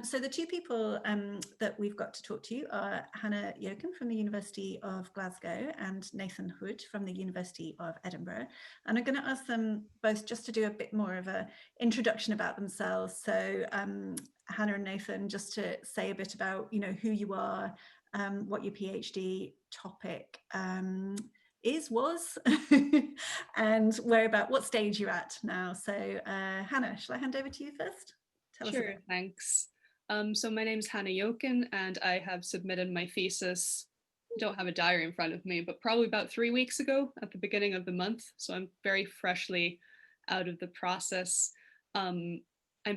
So the two people that we've got to talk to you are Hannah Yoken from the University of Glasgow and Nathan Hood from the University of Edinburgh. And I'm going to ask them both just to do a bit more of an introduction about themselves. So Hannah and Nathan, just to say a bit about, who you are, what your PhD topic was, and what stage you're at now. So Hannah, shall I hand over to you first? Tell us. Sure, thanks. So my name is Hannah Yoken, and I have submitted my thesis. I don't have a diary in front of me, but probably about 3 weeks ago at the beginning of the month. So I'm very freshly out of the process. I'm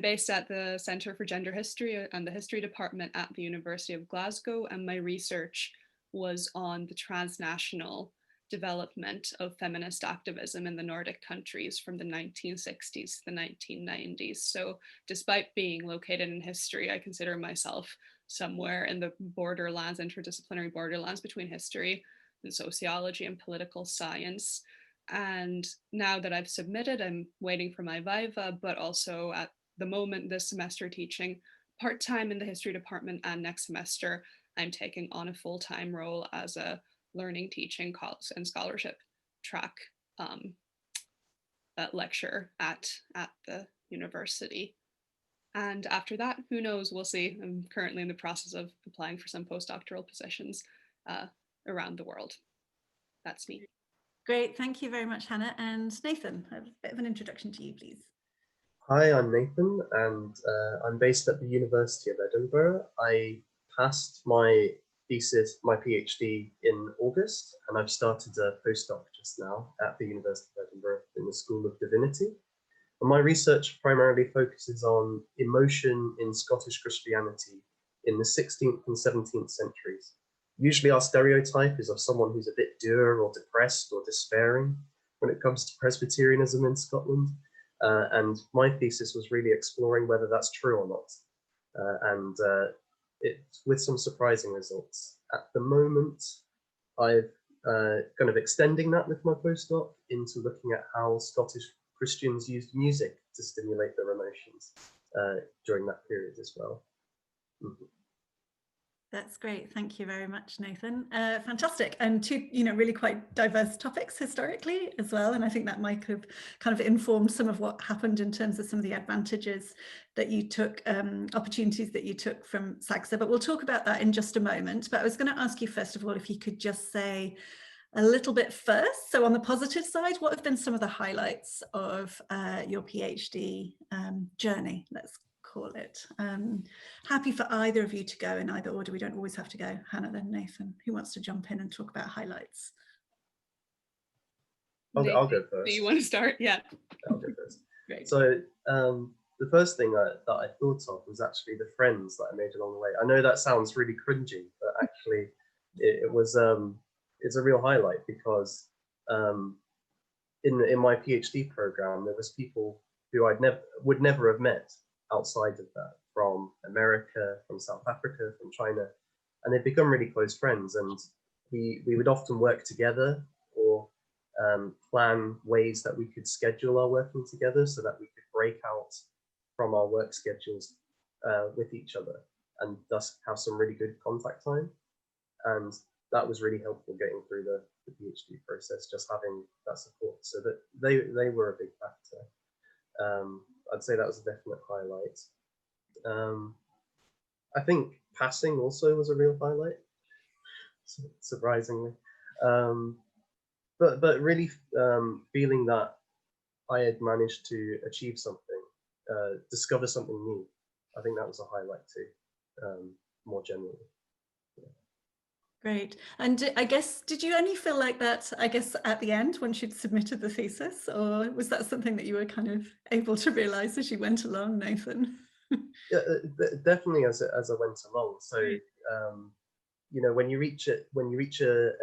based at the Centre for Gender History and the History Department at the University of Glasgow, and my research was on the transnational development of feminist activism in the Nordic countries from the 1960s to the 1990s. So despite being located in history, I consider myself somewhere in the borderlands, interdisciplinary borderlands between history and sociology and political science. And now that I've submitted, I'm waiting for my viva, but also at the moment this semester teaching part-time in the history department, and next semester I'm taking on a full-time role as a learning, teaching, and scholarship track lecturer at the university. And after that, who knows, we'll see. I'm currently in the process of applying for some postdoctoral positions around the world. That's me. Great, thank you very much, Hannah. And Nathan, a bit of an introduction to you, please. Hi, I'm Nathan, and I'm based at the University of Edinburgh. I passed my thesis, my PhD in August, and I've started a postdoc just now at the University of Edinburgh in the School of Divinity. And my research primarily focuses on emotion in Scottish Christianity in the 16th and 17th centuries. Usually our stereotype is of someone who's a bit dour or depressed or despairing when it comes to Presbyterianism in Scotland. And my thesis was really exploring whether that's true or not. It's with some surprising results. At the moment, I've kind of extending that with my postdoc into looking at how Scottish Christians used music to stimulate their emotions during that period as well. Mm-hmm. That's great. Thank you very much, Nathan. Fantastic. And two, really quite diverse topics historically as well. And I think that might have kind of informed some of what happened in terms of some of the advantages that you took, opportunities that you took from SGSAH. But we'll talk about that in just a moment. But I was going to ask you, first of all, if you could just say a little bit first. So on the positive side, what have been some of the highlights of your PhD journey? Let's call it. Happy for either of you to go in either order. We don't always have to go. Hannah, then Nathan. Who wants to jump in and talk about highlights? I'll go first. Do you want to start? Yeah. I'll go first. Great. So the first thing that I thought of was actually the friends that I made along the way. I know that sounds really cringy, but actually it's a real highlight because in my PhD program, there was people who would never have met outside of that, from America, from South Africa, from China, and they've become really close friends. And we would often work together or plan ways that we could schedule our working together so that we could break out from our work schedules with each other and thus have some really good contact time. And that was really helpful getting through the PhD process, just having that support. So that they were a big factor. I'd say that was a definite highlight. I think passing also was a real highlight, surprisingly. But really feeling that I had managed to achieve something, discover something new. I think that was a highlight too, more generally. Great. And I guess, did you only feel like that, I guess, at the end when she'd submitted the thesis, or was that something that you were kind of able to realize as you went along, Nathan? Yeah, definitely as I went along. So, when you reach a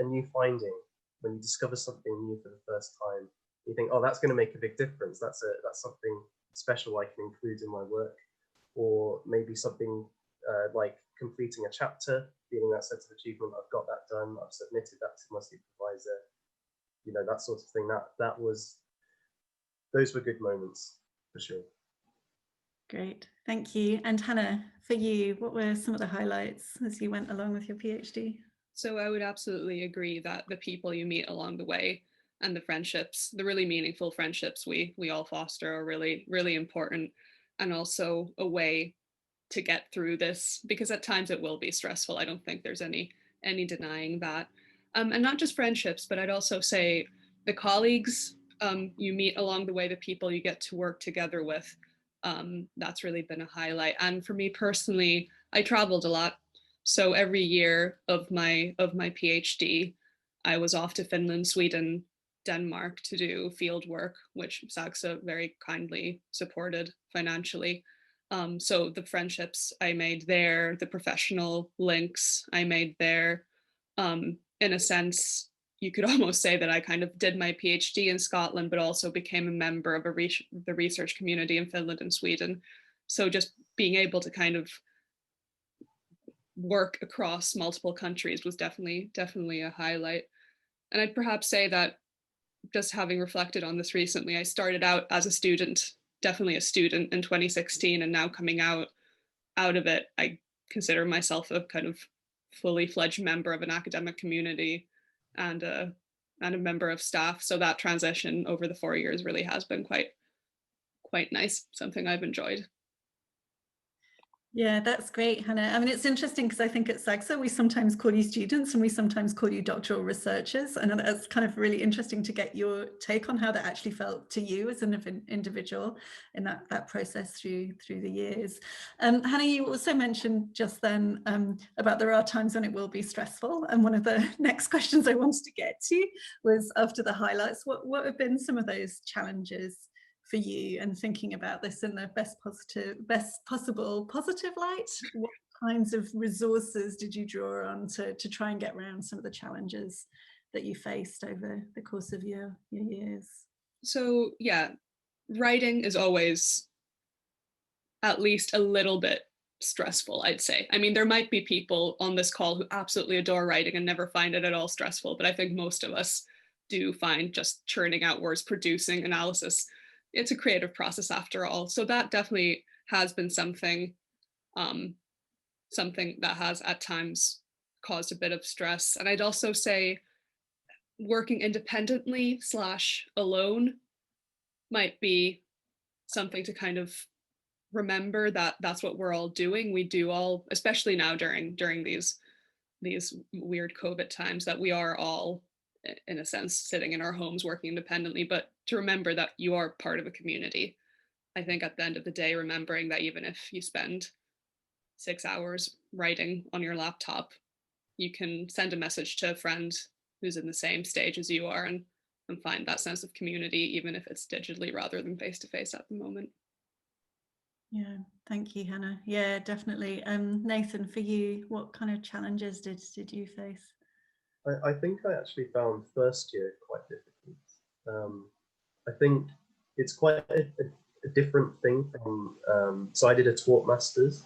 new finding, when you discover something new for the first time, you think, oh, that's going to make a big difference. That's something special I can include in my work, or maybe something like completing a chapter, feeling that sense of achievement. I've got that done. I've submitted that to my supervisor. That sort of thing. Those were good moments for sure. Great, thank you. And Hannah, for you, what were some of the highlights as you went along with your PhD? So I would absolutely agree that the people you meet along the way and the friendships, the really meaningful friendships we all foster are really, really important, and also a way to get through this, because at times it will be stressful. I don't think there's any denying that. And not just friendships, but I'd also say the colleagues you meet along the way, the people you get to work together with, that's really been a highlight. And for me personally, I traveled a lot. So every year of my PhD, I was off to Finland, Sweden, Denmark to do field work, which SGSAH very kindly supported financially. So the friendships I made there, the professional links I made there, in a sense, you could almost say that I kind of did my PhD in Scotland, but also became a member of the research community in Finland and Sweden. So just being able to kind of work across multiple countries was definitely a highlight. And I'd perhaps say that, just having reflected on this recently, I started out as a student, definitely a student in 2016, and now coming out of it, I consider myself a kind of fully fledged member of an academic community and a member of staff. So that transition over the 4 years really has been quite nice, something I've enjoyed. Yeah, that's great, Hannah. I mean, it's interesting because I think at SGSAH, we sometimes call you students and we sometimes call you doctoral researchers. And that's kind of really interesting to get your take on how that actually felt to you as an individual in that process through the years. Hannah, you also mentioned just then about there are times when it will be stressful. And one of the next questions I wanted to get to was, after the highlights, what have been some of those challenges for you, and thinking about this in the best possible positive light? What kinds of resources did you draw on to try and get around some of the challenges that you faced over the course of your years? So yeah, writing is always at least a little bit stressful, I'd say. I mean, there might be people on this call who absolutely adore writing and never find it at all stressful, but I think most of us do find just churning out words, producing analysis, it's a creative process after all. So that definitely has been something that has at times caused a bit of stress. And I'd also say working independently / alone might be something to kind of remember, that that's what we're all doing. We do all, especially now during these weird COVID times, that we are all, in a sense, sitting in our homes working independently, but to remember that you are part of a community. I think at the end of the day, remembering that even if you spend 6 hours writing on your laptop, you can send a message to a friend who's in the same stage as you are, and find that sense of community, even if it's digitally rather than face to face at the moment. Yeah, thank you, Hannah. Yeah, definitely. Nathan, for you, what kind of challenges did you face? I think I actually found first year quite difficult. I think it's quite a different thing from, so I did a taught masters,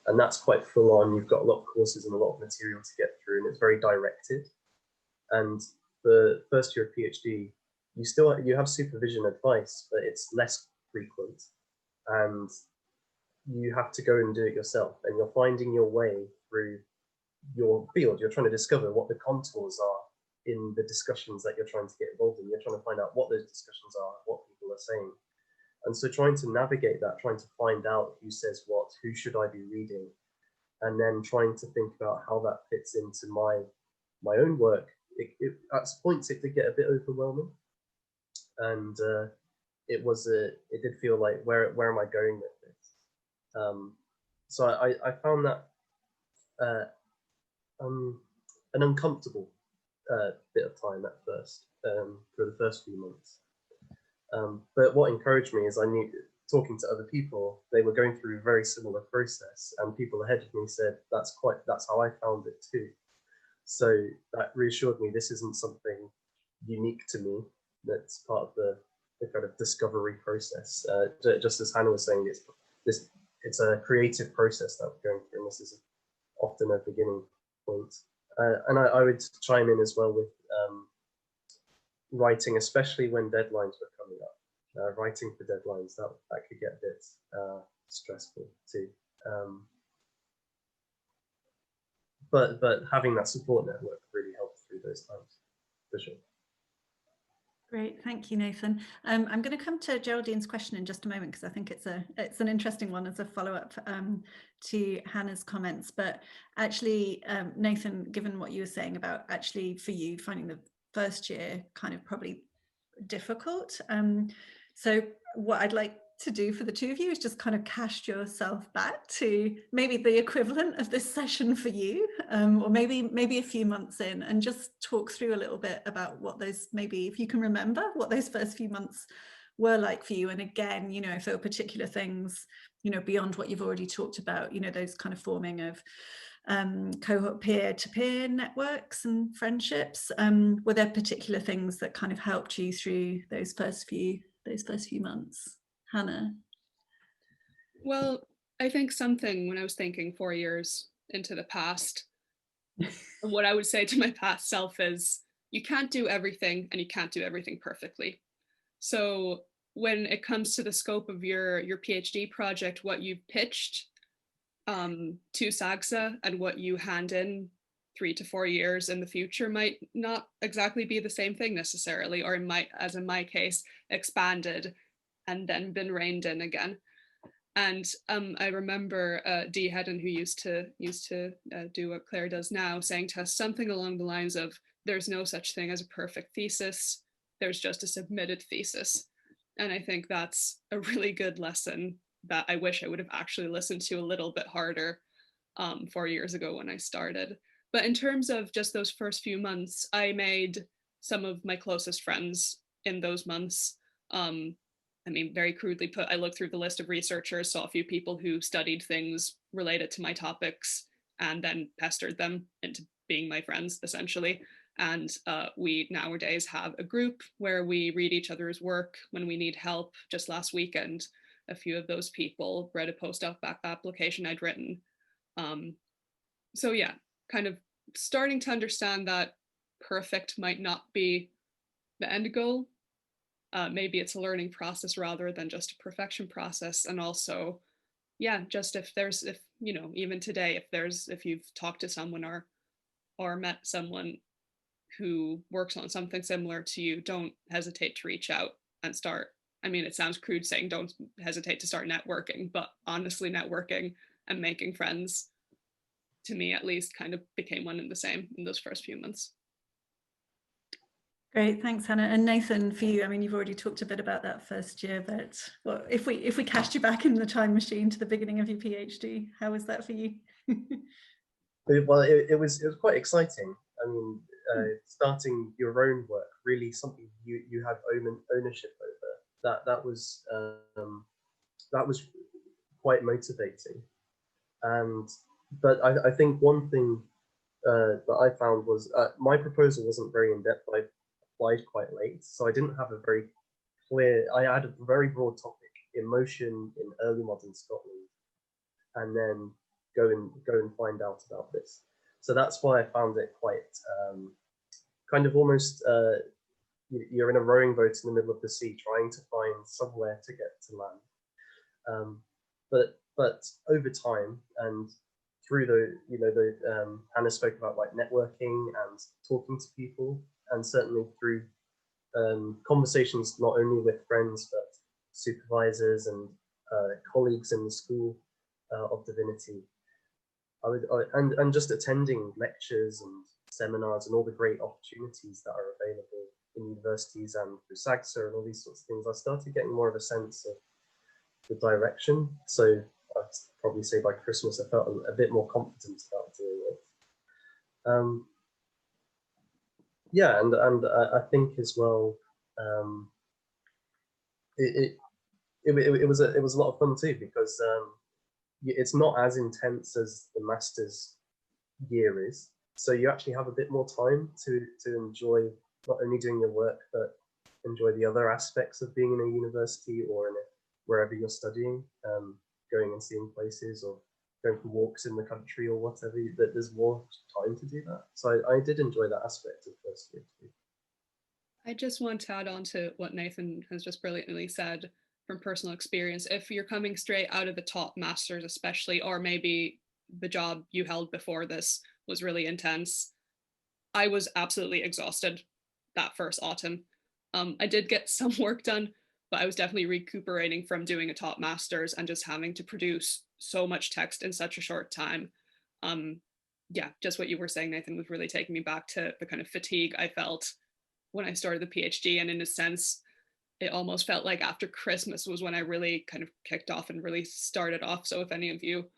and that's quite full on. You've got a lot of courses and a lot of material to get through, and it's very directed. And the first year of PhD, you have supervision advice, but it's less frequent, and you have to go and do it yourself, and you're finding your way through your field. You're trying to discover what the contours are in the discussions that you're trying to get involved in. You're trying to find out what those discussions are, what people are saying. And so trying to navigate that, trying to find out who says what, who should I be reading, and then trying to think about how that fits into my own work. At points it did get a bit overwhelming, and it did feel like, where am I going with this? So I found that an uncomfortable bit of time at first, for the first few months. But what encouraged me is I knew, talking to other people, they were going through a very similar process, and people ahead of me said that's how I found it too. So that reassured me this isn't something unique to me. That's part of the kind of discovery process. Just as Hannah was saying, it's a creative process that we're going through, and this is often a beginning point. And I would chime in as well with writing, especially when deadlines were coming up. writing for deadlines, that could get a bit stressful too. But having that support network really helped through those times, for sure. Great, thank you, Nathan. I'm going to come to Geraldine's question in just a moment because I think it's an interesting one as a follow-up to Hannah's comments. But actually, Nathan, given what you were saying about actually for you finding the first year kind of probably difficult, so what I'd like to do for the two of you is just kind of cast yourself back to maybe the equivalent of this session for you, or maybe a few months in, and just talk through a little bit about what those, maybe if you can remember what those first few months were like for you. And again, you know, if there were particular things, you know, beyond what you've already talked about, you know, those kind of forming of cohort peer-to-peer networks and friendships, were there particular things that kind of helped you through those first few months? Hannah? Well, I think something when I was thinking 4 years into the past, what I would say to my past self is, you can't do everything and you can't do everything perfectly. So when it comes to the scope of your PhD project, what you pitched to SGSAH and what you hand in 3 to 4 years in the future might not exactly be the same thing necessarily, or it might, as in my case, expanded and then been reined in again. And I remember Dee Hedden, who used to do what Claire does now, saying to us something along the lines of, there's no such thing as a perfect thesis, there's just a submitted thesis. And I think that's a really good lesson that I wish I would have actually listened to a little bit harder 4 years ago when I started. But in terms of just those first few months, I made some of my closest friends in those months. I mean, very crudely put, I looked through the list of researchers, saw a few people who studied things related to my topics, and then pestered them into being my friends, essentially. And we nowadays have a group where we read each other's work when we need help. Just last weekend, a few of those people read a postdoc application I'd written. So yeah, kind of starting to understand that perfect might not be the end goal. Maybe it's a learning process rather than just a perfection process. And also, yeah, just if you know, even today, if you've talked to someone or met someone who works on something similar to you, don't hesitate to reach out and start. I mean, it sounds crude saying don't hesitate to start networking, but honestly, networking and making friends, to me at least, kind of became one and the same in those first few months. Great, thanks, Hannah. And Nathan, for you, I mean, you've already talked a bit about that first year, but well, if we cast you back in the time machine to the beginning of your PhD, how was that for you? Well, it was quite exciting. I mean, starting your own work, really something you have ownership over. That was quite motivating. But I think one thing that I found was my proposal wasn't very in depth. I applied quite late, so I didn't have a very clear. I had a very broad topic: emotion in early modern Scotland, and then go and find out about this. So that's why I found it quite kind of almost you're in a rowing boat in the middle of the sea, trying to find somewhere to get to land. But over time and through Hannah spoke about like networking and talking to people, and certainly through conversations not only with friends but supervisors and colleagues in the School of Divinity, and just attending lectures and seminars and all the great opportunities that are available in universities and through SGSAH and all these sorts of things, I started getting more of a sense of the direction. So I'd probably say by Christmas I felt a bit more confident about doing it. Yeah, and I think as well, it was a lot of fun too, because it's not as intense as the master's year is. So you actually have a bit more time to enjoy not only doing your work, but enjoy the other aspects of being in a university or in wherever you're studying, going and seeing places or going for walks in the country or whatever. That there's more time to do that. So I did enjoy that aspect of first year too. I just want to add on to what Nathan has just brilliantly said from personal experience. If you're coming straight out of the top masters, especially, or maybe the job you held before this was really intense, I was absolutely exhausted that first autumn. I did get some work done, but I was definitely recuperating from doing a top masters and just having to produce so much text in such a short time. Yeah, just what you were saying, Nathan, was really taking me back to the kind of fatigue I felt when I started the PhD. And in a sense, it almost felt like after Christmas was when I really kind of kicked off and really started off. So if any of you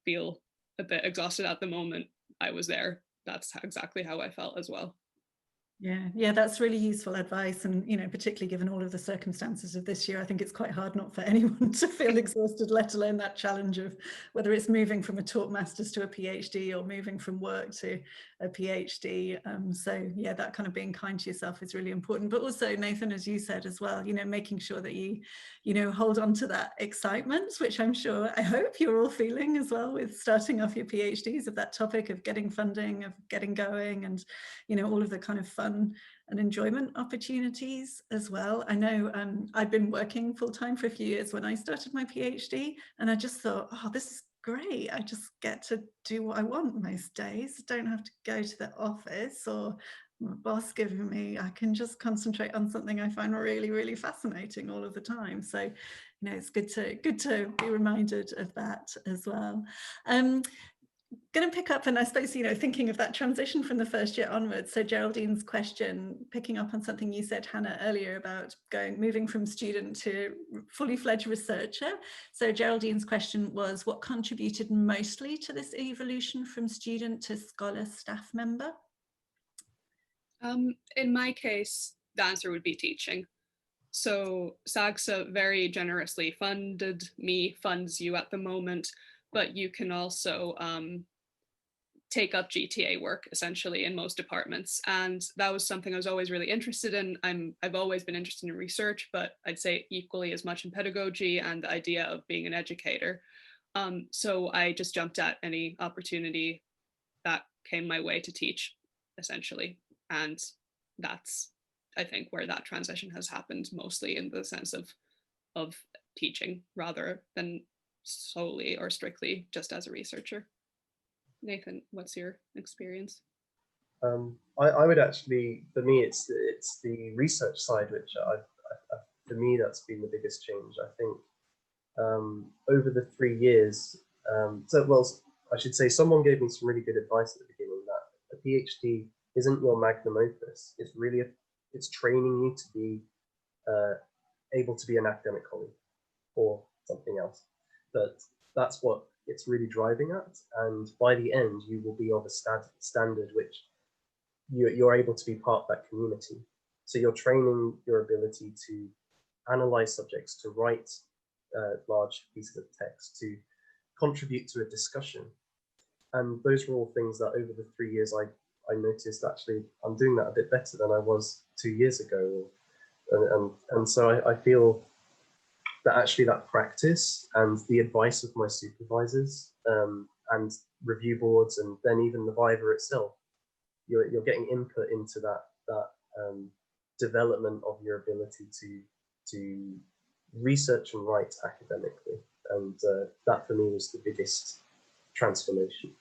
feel a bit exhausted at the moment, I was there. That's exactly how I felt as well. Yeah, that's really useful advice. And, you know, particularly given all of the circumstances of this year, I think it's quite hard not for anyone to feel exhausted, let alone that challenge of whether it's moving from a taught master's to a PhD or moving from work to a PhD. So yeah, that kind of being kind to yourself is really important. But also, Nathan, as you said as well, you know, making sure that you know, hold on to that excitement, which I'm sure, I hope you're all feeling as well with starting off your PhDs, of that topic of getting funding, of getting going, and, you know, all of the kind of fun and enjoyment opportunities as well. I know I've been working full-time for a few years when I started my PhD, and I just thought, oh, this is great. I just get to do what I want most days. I don't have to go to the office or my boss giving me, I can just concentrate on something I find really, really fascinating all of the time. So, you know, it's good to be reminded of that as well. Going to pick up, and I suppose, you know, thinking of that transition from the first year onwards. So Geraldine's question, picking up on something you said, Hannah, earlier about moving from student to fully fledged researcher. So Geraldine's question was, what contributed mostly to this evolution from student to scholar staff member? In my case, the answer would be teaching. So SAGSA very generously funded me, funds you at the moment, but you can also take up GTA work essentially in most departments. And that was something I was always really interested in. I've always been interested in research, but I'd say equally as much in pedagogy and the idea of being an educator. So I just jumped at any opportunity that came my way to teach, essentially. And that's, I think, where that transition has happened, mostly in the sense of teaching rather than solely or strictly just as a researcher. Nathan, what's your experience? I would actually, for me, it's the research side, which for me, that's been the biggest change. I think over the 3 years, I should say someone gave me some really good advice at the beginning that a PhD isn't your magnum opus. It's really, it's training you to be able to be an academic colleague or something else. But that's what it's really driving at. And by the end, you will be of a standard which you're able to be part of that community. So you're training your ability to analyze subjects, to write large pieces of text, to contribute to a discussion. And those were all things that over the 3 years I noticed actually I'm doing that a bit better than I was 2 years ago. And so I feel that actually that practice and the advice of my supervisors and review boards, and then even the Viva itself, you're getting input into that development of your ability to research and write academically, and that for me was the biggest transformation.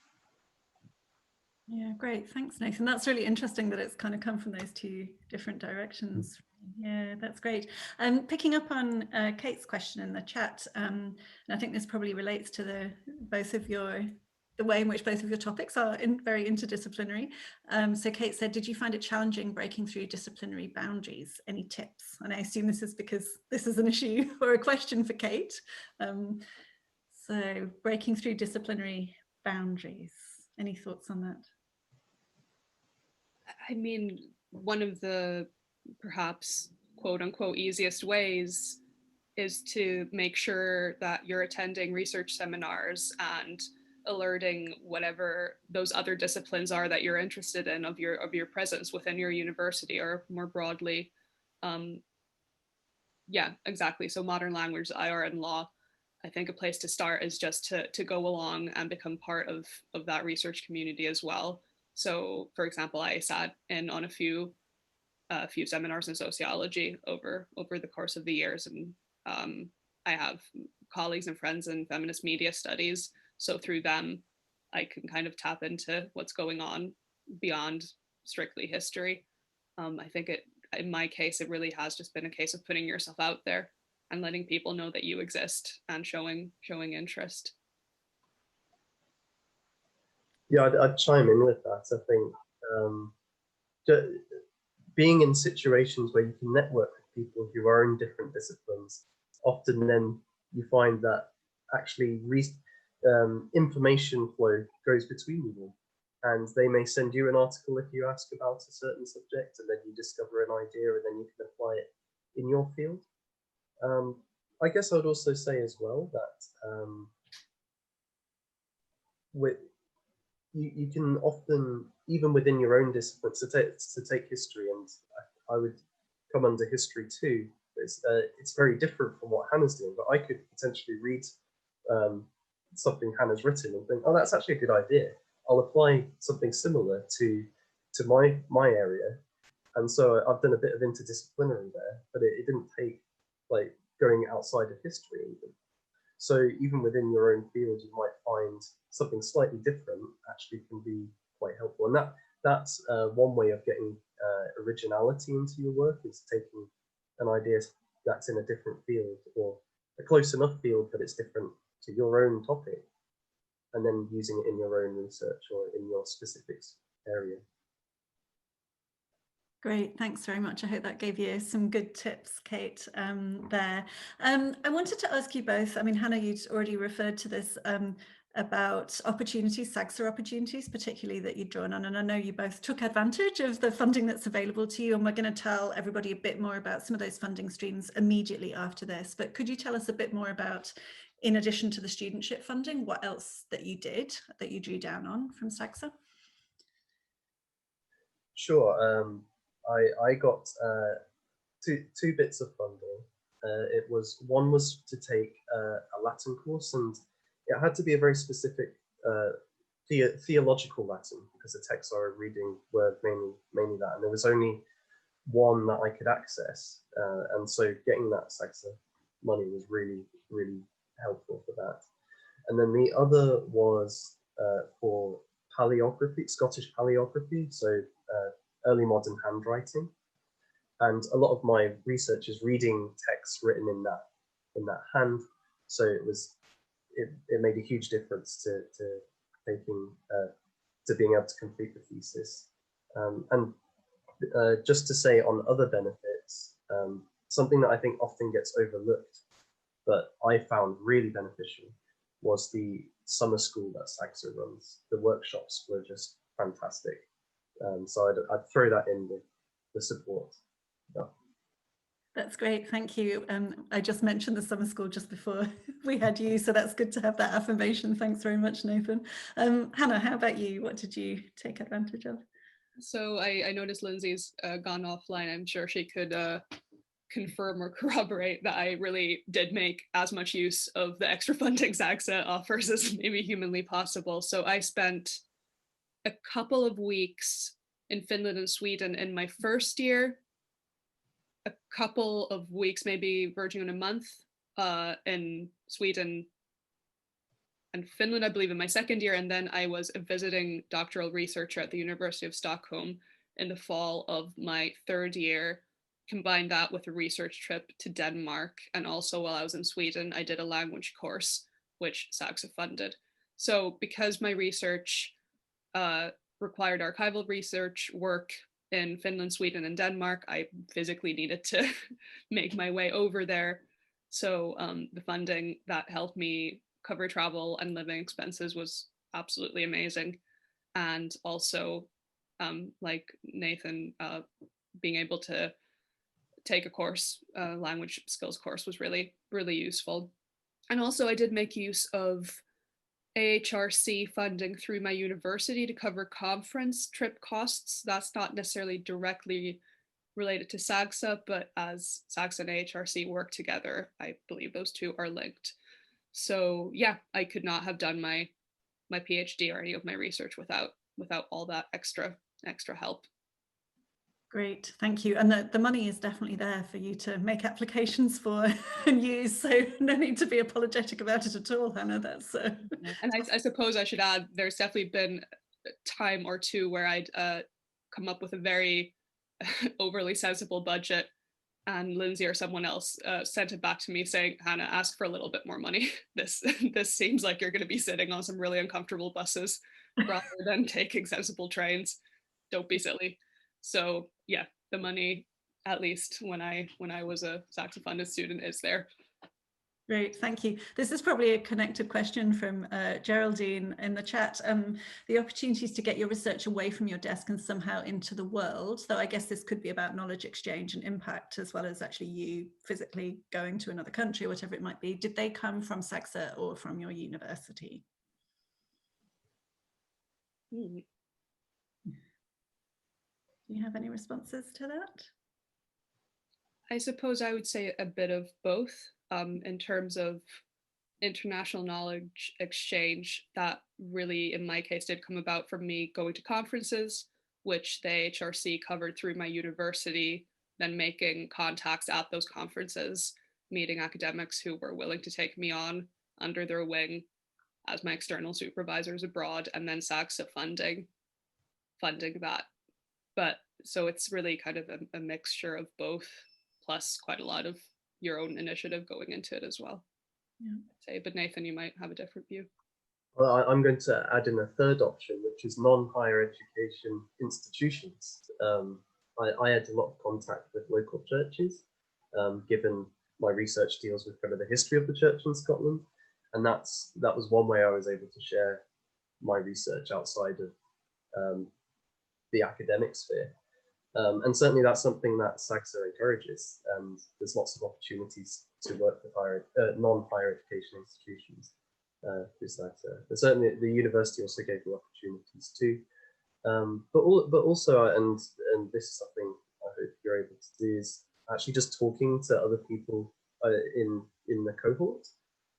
Yeah, great. Thanks, Nathan. That's really interesting that it's kind of come from those two different directions. Yeah, that's great. Picking up on Kate's question in the chat, and I think this probably relates to the way in which both of your topics are very interdisciplinary. So Kate said, did you find it challenging breaking through disciplinary boundaries? Any tips? And I assume this is because this is an issue or a question for Kate. So breaking through disciplinary boundaries. Any thoughts on that? I mean, one of the perhaps quote unquote easiest ways is to make sure that you're attending research seminars and alerting whatever those other disciplines are that you're interested in of your presence within your university, or more broadly. Yeah, exactly. So modern language, IR, and law, I think a place to start is just to go along and become part of that research community as well. So for example, I sat in on a few a few seminars in sociology over the course of the years, and I have colleagues and friends in feminist media studies, so through them I can kind of tap into what's going on beyond strictly history. I think in my case, it really has just been a case of putting yourself out there and letting people know that you exist and showing interest. Yeah, I'd chime in with that. I think being in situations where you can network with people who are in different disciplines, often then you find that actually information flow goes between you all. And they may send you an article if you ask about a certain subject, and then you discover an idea, and then you can apply it in your field. I guess I would also say as well that you can often, even within your own discipline, to take history, and I would come under history too. It's very different from what Hannah's doing, but I could potentially read something Hannah's written and think, oh, that's actually a good idea. I'll apply something similar to my area. And so I've done a bit of interdisciplinary there, but it didn't take like going outside of history even. So even within your own field, you might find something slightly different actually can be quite helpful. And that's one way of getting originality into your work, is taking an idea that's in a different field or a close enough field that it's different to your own topic, and then using it in your own research or in your specific area. Great, thanks very much. I hope that gave you some good tips, Kate, there. I wanted to ask you both, I mean, Hannah, you'd already referred to this about opportunities, SGSAH opportunities, particularly that you'd drawn on, and I know you both took advantage of the funding that's available to you, and we're going to tell everybody a bit more about some of those funding streams immediately after this. But could you tell us a bit more about, in addition to the studentship funding, what else that you did, that you drew down on from SGSAH? Sure. I got two bits of funding. One was to take a Latin course, and it had to be a very specific theological Latin, because the texts I was reading were mainly that, and there was only one that I could access, and so getting that SGSAH money was really, really helpful for that. And then the other was for paleography, Scottish paleography, so early modern handwriting, and a lot of my research is reading texts written in that hand. So it made a huge difference to taking to being able to complete the thesis. And just to say on other benefits, something that I think often gets overlooked, but I found really beneficial, was the summer school that SGSAH runs. The workshops were just fantastic. So I'd throw that in with the support. Yeah. That's great, thank you. I just mentioned the summer school just before we had you, so that's good to have that affirmation. Thanks very much, Nathan. Hannah, how about you? What did you take advantage of? So I noticed Lindsay's gone offline. I'm sure she could confirm or corroborate that I really did make as much use of the extra funding SGSAH offers as maybe humanly possible. So I spent a couple of weeks in Finland and Sweden in my first year, a couple of weeks, maybe verging on a month, in Sweden and Finland, I believe, in my second year. And then I was a visiting doctoral researcher at the University of Stockholm in the fall of my third year. Combined that with a research trip to Denmark. And also while I was in Sweden, I did a language course, which SGSAH funded. So because my research required archival research work in Finland, Sweden, and Denmark, I physically needed to make my way over there. So the funding that helped me cover travel and living expenses was absolutely amazing. And also, like Nathan, being able to take a course, language skills course, was really, really useful. And also I did make use of AHRC funding through my university to cover conference trip costs. That's not necessarily directly related to SGSAH, but as SGSAH and AHRC work together, I believe those two are linked. So yeah, I could not have done my PhD or any of my research without all that extra help. Great, thank you. And the money is definitely there for you to make applications for and use, so no need to be apologetic about it at all, Hannah. That's Yeah. And I suppose I should add, there's definitely been a time or two where I'd come up with a very overly sensible budget, and Lindsay or someone else sent it back to me saying, Hannah, ask for a little bit more money. This seems like you're going to be sitting on some really uncomfortable buses rather than taking sensible trains. Don't be silly. So yeah, the money, at least when I was a SGSAH-funded student, is there. Great, thank you. This is probably a connected question from Geraldine in the chat. The opportunities to get your research away from your desk and somehow into the world. So I guess this could be about knowledge exchange and impact, as well as actually you physically going to another country or whatever it might be. Did they come from SGSAH or from your university? Do you have any responses to that? I suppose I would say a bit of both. In terms of international knowledge exchange, that really, in my case, did come about from me going to conferences, which the AHRC covered through my university, then making contacts at those conferences, meeting academics who were willing to take me on under their wing as my external supervisors abroad, and then SGSAH funding that. But so it's really kind of a mixture of both, plus quite a lot of your own initiative going into it as well. Yeah. I'd say, but Nathan, you might have a different view. Well, I'm going to add in a third option, which is non-higher education institutions. I had a lot of contact with local churches, given my research deals with kind of the history of the church in Scotland, and that was one way I was able to share my research outside of the academic sphere. And certainly that's something that SGSAH encourages, and there's lots of opportunities to work with non-higher education institutions through SGSAH. But certainly the university also gave me opportunities too. But also, and this is something I hope you're able to do, is actually just talking to other people in the cohort,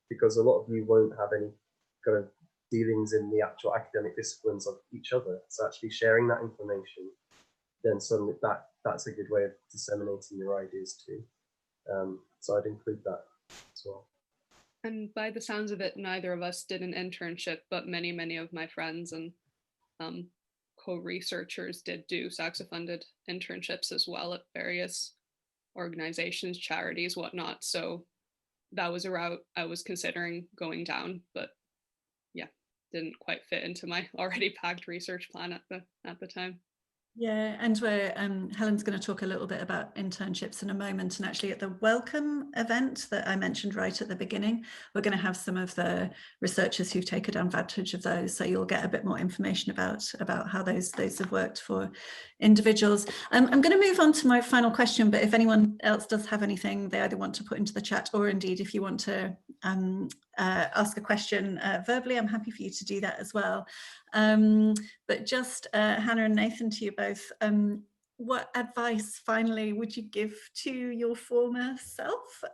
because a lot of you won't have any kind of dealings in the actual academic disciplines of each other. So actually sharing that information, then suddenly that's a good way of disseminating your ideas too. So I'd include that as well. And by the sounds of it, neither of us did an internship, but many of my friends and co-researchers did do SGSAH-funded internships as well at various organizations, charities, whatnot. So that was a route I was considering going down, but yeah, didn't quite fit into my already packed research plan at the time. Yeah, and Helen's going to talk a little bit about internships in a moment, and actually at the welcome event that I mentioned right at the beginning, we're going to have some of the researchers who've taken advantage of those, so you'll get a bit more information about how those have worked for individuals. I'm going to move on to my final question, but if anyone else does have anything they either want to put into the chat, or indeed if you want to ask a question verbally, I'm happy for you to do that as well. But just Hannah and Nathan, to you both, what advice finally would you give to your former self,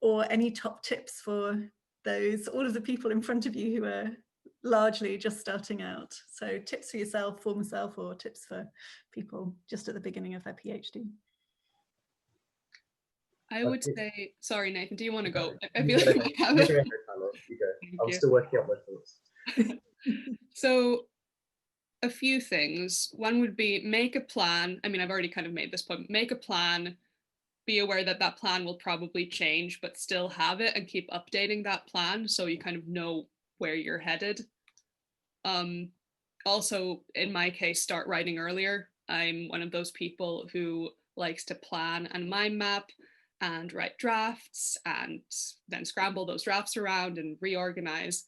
or any top tips for all of the people in front of you who are largely just starting out? So tips for yourself, former self, or tips for people just at the beginning of their PhD. I would say, sorry, Nathan, do you want to go? I feel like I have you go. I'm still working out my thoughts. So a few things. One would be make a plan. I mean, I've already kind of made this point. Make a plan, be aware that that plan will probably change, but still have it and keep updating that plan so you kind of know where you're headed. Also, in my case, start writing earlier. I'm one of those people who likes to plan and mind map and write drafts and then scramble those drafts around and reorganize.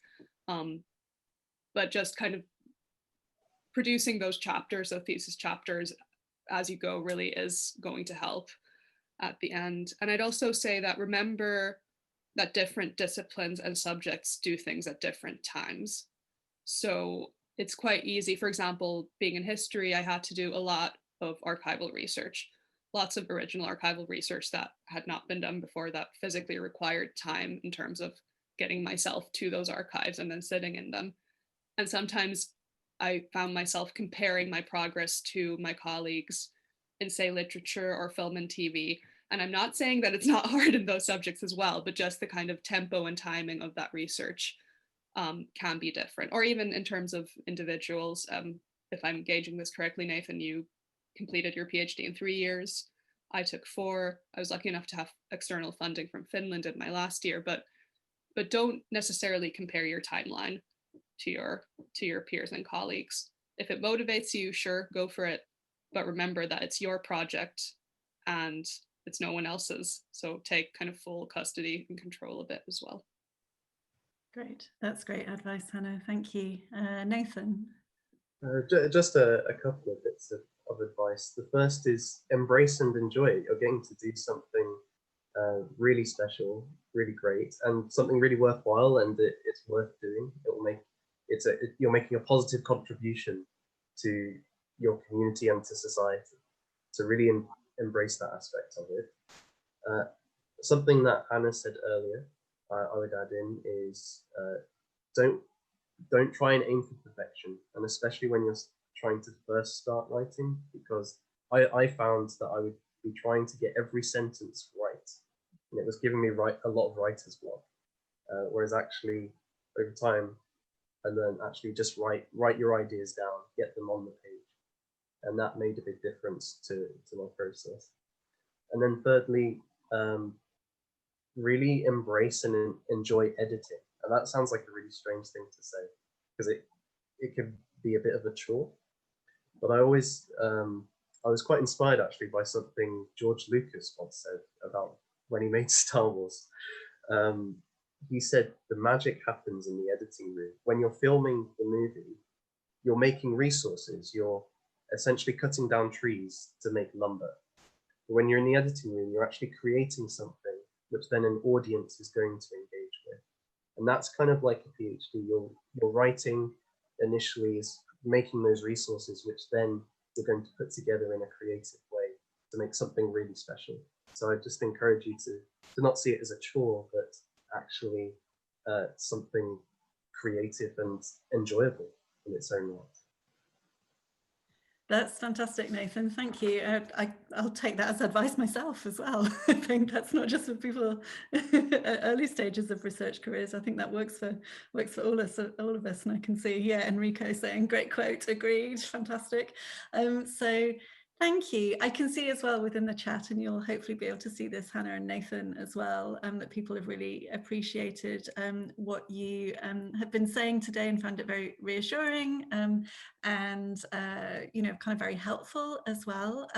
But just kind of producing those chapters, those thesis chapters as you go, really is going to help at the end. And I'd also say that remember that different disciplines and subjects do things at different times. So it's quite easy. For example, being in history, I had to do a lot of archival research, lots of original archival research that had not been done before, that physically required time in terms of getting myself to those archives and then sitting in them. And sometimes I found myself comparing my progress to my colleagues in say literature or film and TV. And I'm not saying that it's not hard in those subjects as well, but just the kind of tempo and timing of that research can be different. Or even in terms of individuals, if I'm gauging this correctly, Nathan, you completed your PhD in 3 years. I took 4. I was lucky enough to have external funding from Finland in my last year, but don't necessarily compare your timeline to your peers and colleagues. If it motivates you, sure, go for it. But remember that it's your project and it's no one else's. So take kind of full custody and control of it as well. Great. That's great advice, Hannah. Thank you. Nathan? Just a couple of bits of advice. The first is embrace and enjoy it. You're getting to do something really special, really great, and something really worthwhile, and it's worth doing. You're making a positive contribution to your community and to society. So really embrace that aspect of it. Something that Hannah said earlier, I would add in is don't try and aim for perfection, and especially when you're trying to first start writing, because I found that I would be trying to get every sentence right, and it was giving me a lot of writer's block. Whereas actually, over time, I learned actually just write your ideas down, get them on the page, and that made a big difference to my process. And then thirdly, really embrace and enjoy editing. And that sounds like a really strange thing to say, because it can be a bit of a chore. But I was quite inspired actually by something George Lucas once said about when he made Star Wars. He said the magic happens in the editing room. When you're filming the movie, you're making resources. You're essentially cutting down trees to make lumber. But when you're in the editing room, you're actually creating something which then an audience is going to engage with. And that's kind of like a PhD. Your writing initially is making those resources, which then you're going to put together in a creative way to make something really special. So I just encourage you to not see it as a chore, but actually something creative and enjoyable in its own right. That's fantastic, Nathan. Thank you. I'll take that as advice myself as well. I think that's not just for people at early stages of research careers. I think that works for all of us. And I can see, yeah, Enrico saying, great quote, agreed, fantastic. So thank you. I can see as well within the chat, and you'll hopefully be able to see this, Hannah and Nathan, as well, that people have really appreciated what you have been saying today and found it very reassuring and kind of very helpful as well.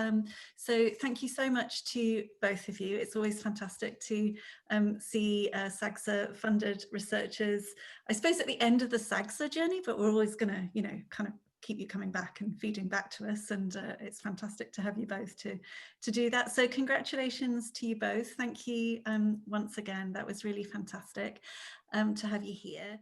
So thank you so much to both of you. It's always fantastic to see SGSAH-funded researchers, I suppose, at the end of the SGSAH journey, but we're always going to, kind of keep you coming back and feeding back to us, and it's fantastic to have you both to do that. So congratulations to you both. Thank you once again. That was really fantastic to have you here.